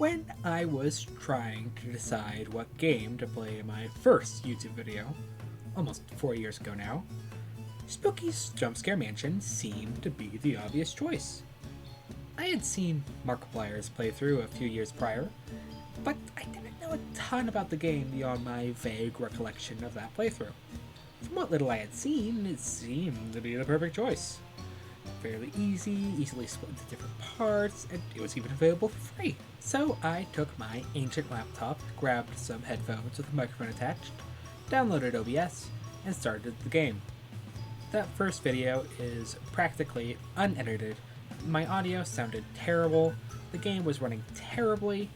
When I was trying to decide what game to play in my first YouTube video, almost 4 years ago now, Spooky's Jumpscare Mansion seemed to be the obvious choice. I had seen Markiplier's playthrough a few years prior, but I didn't know a ton about the game beyond my vague recollection of that playthrough. From what little I had seen, it seemed to be the perfect choice. Fairly easy, easily split into different parts, and it was even available for free. So I took my ancient laptop, grabbed some headphones with a microphone attached, downloaded OBS, and started the game. That first video is practically unedited. My audio sounded terrible, the game was running terribly,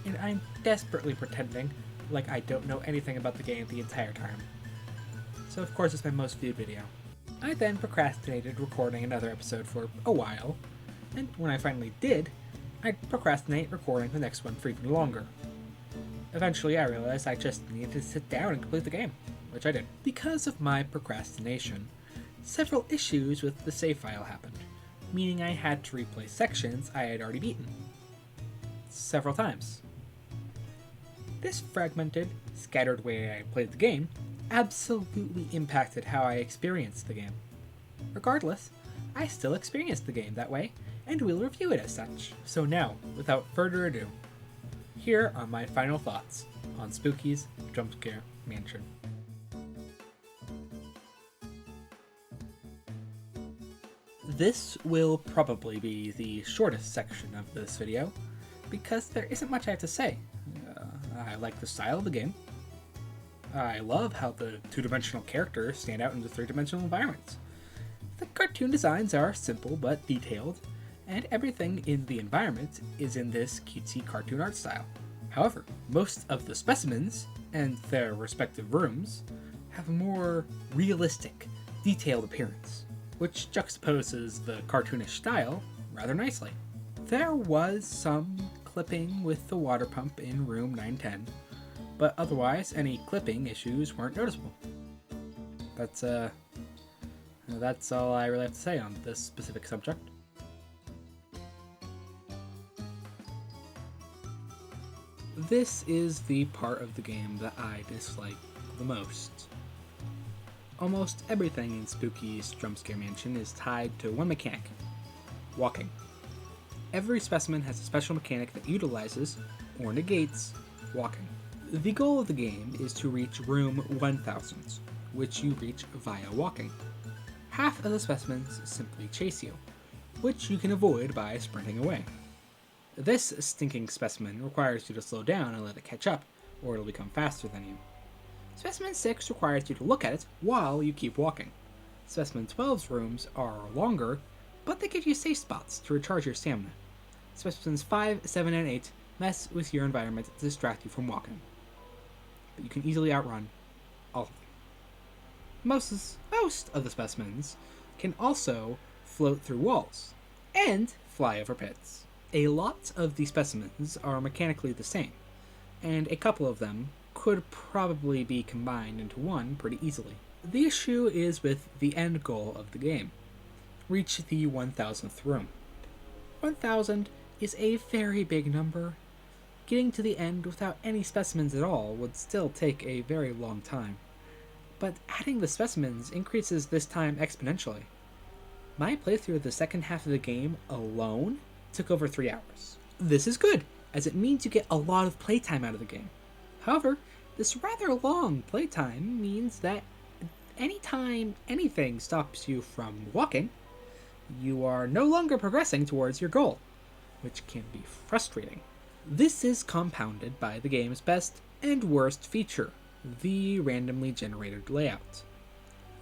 and I'm desperately pretending like I don't know anything about the game the entire time. So of course it's my most viewed video. I then procrastinated recording another episode for a while, and when I finally did, I'd procrastinate recording the next one for even longer. Eventually I realized I just needed to sit down and complete the game, which I did. Because of my procrastination, several issues with the save file happened, meaning I had to replay sections I had already beaten. Several times. This fragmented, scattered way I played the game absolutely impacted how I experienced the game. Regardless, I still experienced the game that way, and will review it as such. So now, without further ado, here are my final thoughts on Spooky's Jumpscare Mansion. This will probably be the shortest section of this video, because there isn't much I have to say. I like the style of the game. I love how the two-dimensional characters stand out in the three-dimensional environments. The cartoon designs are simple but detailed, and everything in the environment is in this cutesy cartoon art style. However, most of the specimens and their respective rooms have a more realistic, detailed appearance, which juxtaposes the cartoonish style rather nicely. There was some clipping with the water pump in room 910, but otherwise any clipping issues weren't noticeable. That's all I really have to say on this specific subject. This is the part of the game that I dislike the most. Almost everything in Spooky's Jumpscare Mansion is tied to one mechanic: walking. Every specimen has a special mechanic that utilizes, or negates, walking. The goal of the game is to reach room 1000, which you reach via walking. Half of the specimens simply chase you, which you can avoid by sprinting away. This stinking specimen requires you to slow down and let it catch up, or it'll become faster than you. Specimen 6 requires you to look at it while you keep walking. Specimen 12's rooms are longer, but they give you safe spots to recharge your stamina. Specimens 5, 7, and 8 mess with your environment to distract you from walking, but you can easily outrun all of them. Most of the specimens can also float through walls and fly over pits. A lot of the specimens are mechanically the same, and a couple of them could probably be combined into one pretty easily. The issue is with the end goal of the game: reach the 1000th room. 1000 is a very big number. Getting to the end without any specimens at all would still take a very long time, but adding the specimens increases this time exponentially. My playthrough of the second half of the game alone took over 3 hours. This is good, as it means you get a lot of playtime out of the game. However, this rather long playtime means that anytime anything stops you from walking, you are no longer progressing towards your goal, which can be frustrating. This is compounded by the game's best and worst feature: the randomly generated layout.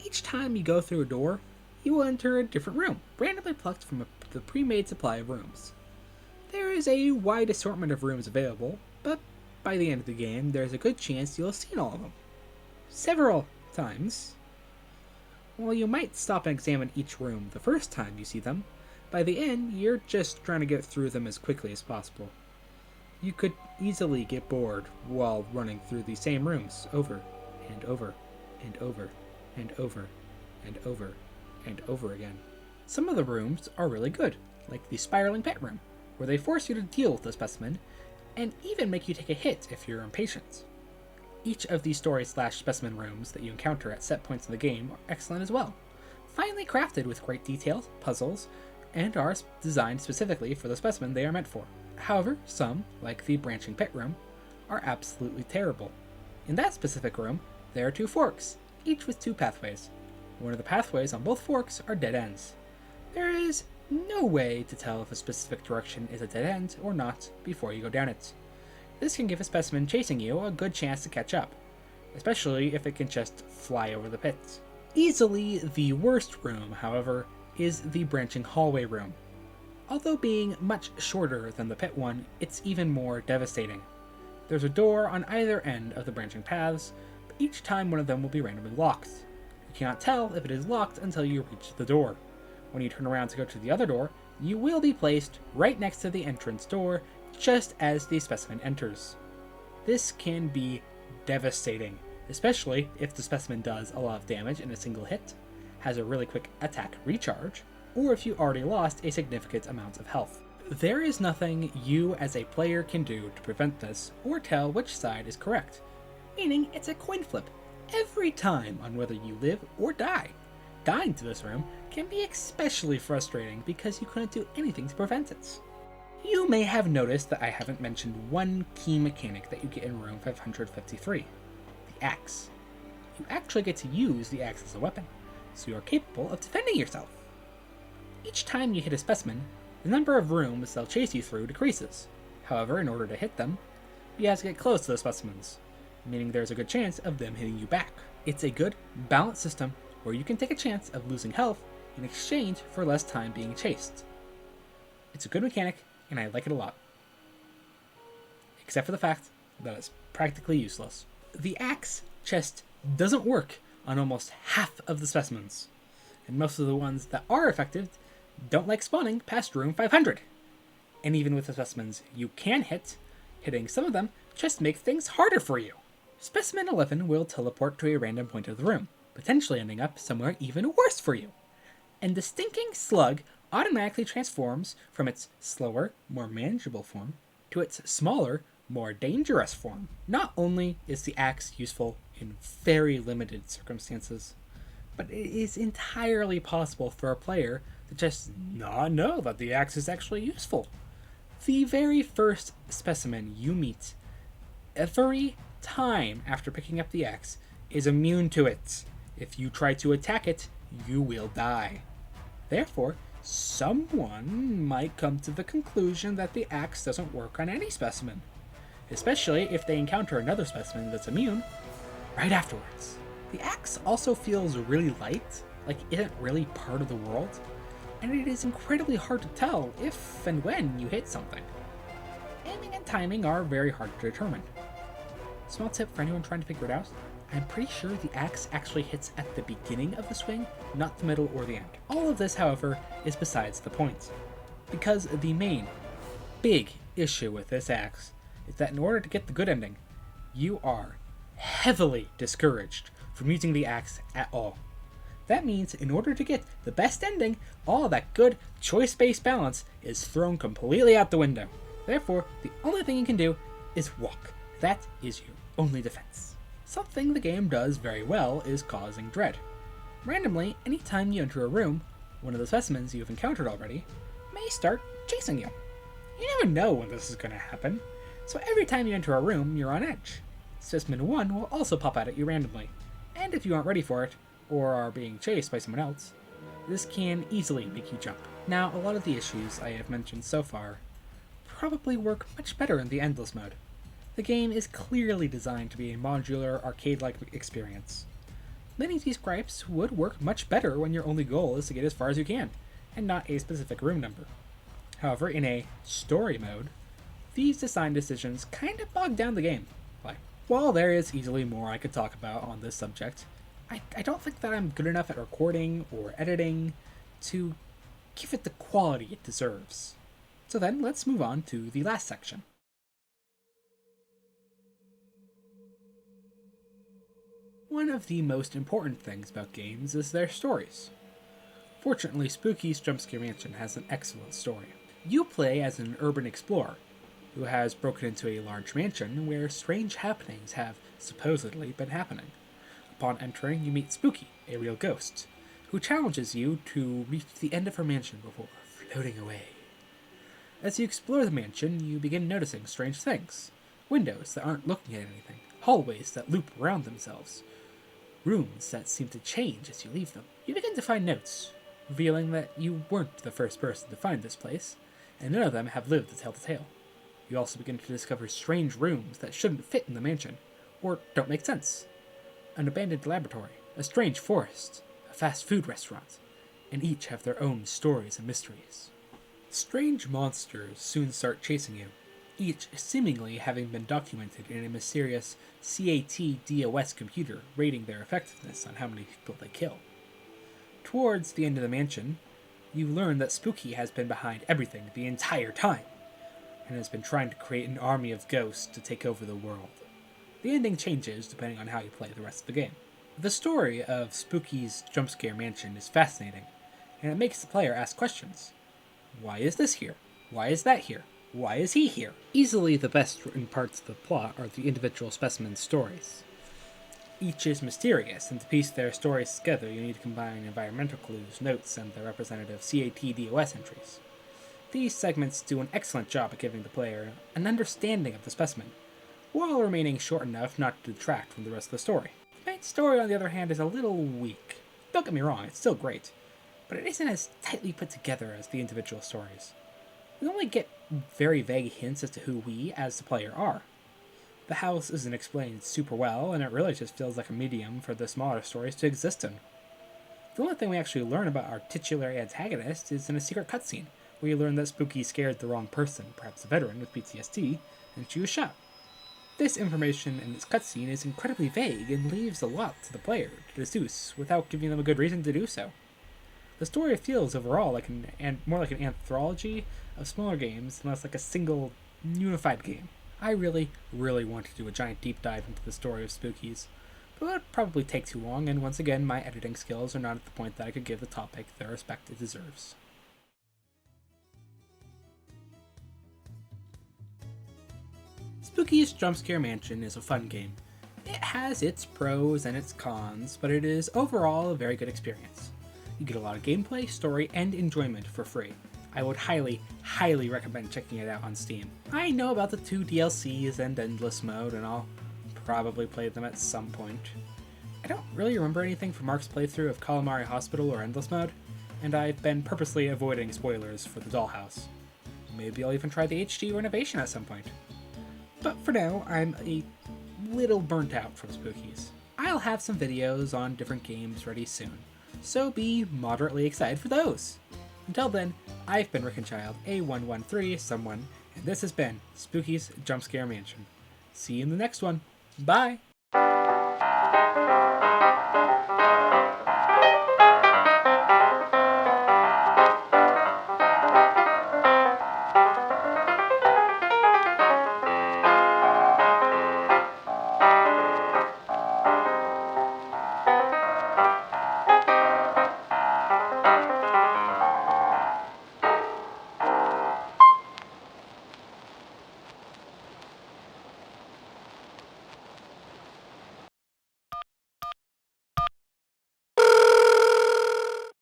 Each time you go through a door, you will enter a different room, randomly plucked from the pre-made supply of rooms. There is a wide assortment of rooms available, but by the end of the game, there's a good chance you'll have seen all of them several times. While you might stop and examine each room the first time you see them, by the end, you're just trying to get through them as quickly as possible. You could easily get bored while running through the same rooms over and over and over and over and over and over again. Some of the rooms are really good, like the spiraling pet room, where they force you to deal with the specimen and even make you take a hit if you're impatient. Each of these story/specimen rooms that you encounter at set points in the game are excellent as well, finely crafted with great details, puzzles, and are designed specifically for the specimen they are meant for. However, some, like the branching pit room, are absolutely terrible. In that specific room, there are 2 forks, each with 2 pathways. One of the pathways on both forks are dead ends. There is no way to tell if a specific direction is a dead end or not before you go down it. This can give a specimen chasing you a good chance to catch up, especially if it can just fly over the pits. Easily the worst room, however, is the branching hallway room. Although being much shorter than the pit one, it's even more devastating. There's a door on either end of the branching paths, but each time one of them will be randomly locked. You cannot tell if it is locked until you reach the door. When you turn around to go to the other door, you will be placed right next to the entrance door, just as the specimen enters. This can be devastating, especially if the specimen does a lot of damage in a single hit, has a really quick attack recharge, or if you already lost a significant amount of health. There is nothing you as a player can do to prevent this or tell which side is correct, meaning it's a coin flip every time on whether you live or die. Dying to this room can be especially frustrating because you couldn't do anything to prevent it. You may have noticed that I haven't mentioned one key mechanic that you get in room 553, the axe. You actually get to use the axe as a weapon, so you are capable of defending yourself. Each time you hit a specimen, the number of rooms they'll chase you through decreases. However, in order to hit them, you have to get close to the specimens, meaning there's a good chance of them hitting you back. It's a good, balanced system where you can take a chance of losing health in exchange for less time being chased. It's a good mechanic, and I like it a lot. Except for the fact that it's practically useless. The axe just doesn't work on almost half of the specimens, and most of the ones that are effective don't like spawning past room 500. And even with the specimens you can hit, hitting some of them just makes things harder for you. Specimen 11 will teleport to a random point of the room, potentially ending up somewhere even worse for you. And the stinking slug automatically transforms from its slower, more manageable form to its smaller, more dangerous form. Not only is the axe useful in very limited circumstances, but it is entirely possible for a player to just not know that the axe is actually useful. The very first specimen you meet, every time after picking up the axe, is immune to it. If you try to attack it, you will die. Therefore, someone might come to the conclusion that the axe doesn't work on any specimen, especially if they encounter another specimen that's immune right afterwards. The axe also feels really light, like it isn't really part of the world, and it is incredibly hard to tell if and when you hit something. Aiming and timing are very hard to determine. Small tip for anyone trying to figure it out, I'm pretty sure the axe actually hits at the beginning of the swing, not the middle or the end. All of this, however, is besides the point, because the main, big issue with this axe is that in order to get the good ending, you are heavily discouraged from using the axe at all. That means in order to get the best ending, all that good choice-based balance is thrown completely out the window. Therefore, the only thing you can do is walk. That is your only defense. Something the game does very well is causing dread. Randomly, anytime you enter a room, one of the specimens you've encountered already may start chasing you. You never know when this is going to happen, so every time you enter a room, you're on edge. Specimen 1 will also pop out at you randomly, and if you aren't ready for it, or are being chased by someone else, this can easily make you jump. Now, a lot of the issues I have mentioned so far probably work much better in the Endless mode. The game is clearly designed to be a modular, arcade-like experience. Many of these gripes would work much better when your only goal is to get as far as you can, and not a specific room number. However, in a story mode, these design decisions kind of bog down the game. While there is easily more I could talk about on this subject, I don't think that I'm good enough at recording or editing to give it the quality it deserves. So then, let's move on to the last section. One of the most important things about games is their stories. Fortunately, Spooky's Jumpscare Mansion has an excellent story. You play as an urban explorer, who has broken into a large mansion where strange happenings have supposedly been happening. Upon entering, you meet Spooky, a real ghost, who challenges you to reach the end of her mansion before floating away. As you explore the mansion, you begin noticing strange things. Windows that aren't looking at anything, hallways that loop around themselves, rooms that seem to change as you leave them. You begin to find notes, revealing that you weren't the first person to find this place, and none of them have lived to tell the tale. You also begin to discover strange rooms that shouldn't fit in the mansion, or don't make sense. An abandoned laboratory, a strange forest, a fast food restaurant, and each have their own stories and mysteries. Strange monsters soon start chasing you, each seemingly having been documented in a mysterious CAT-DOS computer rating their effectiveness on how many people they kill. Towards the end of the mansion, you learn that Spooky has been behind everything the entire time, and has been trying to create an army of ghosts to take over the world. The ending changes depending on how you play the rest of the game. The story of Spooky's Jumpscare mansion is fascinating, and it makes the player ask questions. Why is this here? Why is that here? Why is he here? Easily the best written parts of the plot are the individual specimens' stories. Each is mysterious, and to piece their stories together you need to combine environmental clues, notes, and the representative CAT-DOS entries. These segments do an excellent job at giving the player an understanding of the specimen, while remaining short enough not to detract from the rest of the story. The main story, on the other hand, is a little weak. Don't get me wrong, it's still great, but it isn't as tightly put together as the individual stories. We only get very vague hints as to who we, as the player, are. The house isn't explained super well, and it really just feels like a medium for the smaller stories to exist in. The only thing we actually learn about our titular antagonist is in a secret cutscene, where you learn that Spooky scared the wrong person, perhaps a veteran with PTSD, and she was shot. This information in this cutscene is incredibly vague and leaves a lot to the player to deduce without giving them a good reason to do so. The story feels overall like more like an anthology of smaller games than less like a single, unified game. I really want to do a giant deep dive into the story of Spookies, but it would probably take too long, and once again, my editing skills are not at the point that I could give the topic the respect it deserves. Spooky's Jumpscare Mansion is a fun game. It has its pros and its cons, but it is overall a very good experience. You get a lot of gameplay, story, and enjoyment for free. I would highly recommend checking it out on Steam. I know about the 2 DLCs and Endless Mode, and I'll probably play them at some point. I don't really remember anything from Mark's playthrough of Calamari Hospital or Endless Mode, and I've been purposely avoiding spoilers for the Dollhouse. Maybe I'll even try the HD renovation at some point. But for now, I'm a little burnt out from Spookies. I'll have some videos on different games ready soon, so be moderately excited for those. Until then, I've been Rick and Child, A113 someone, and this has been Spooky's Jumpscare Mansion. See you in the next one. Bye!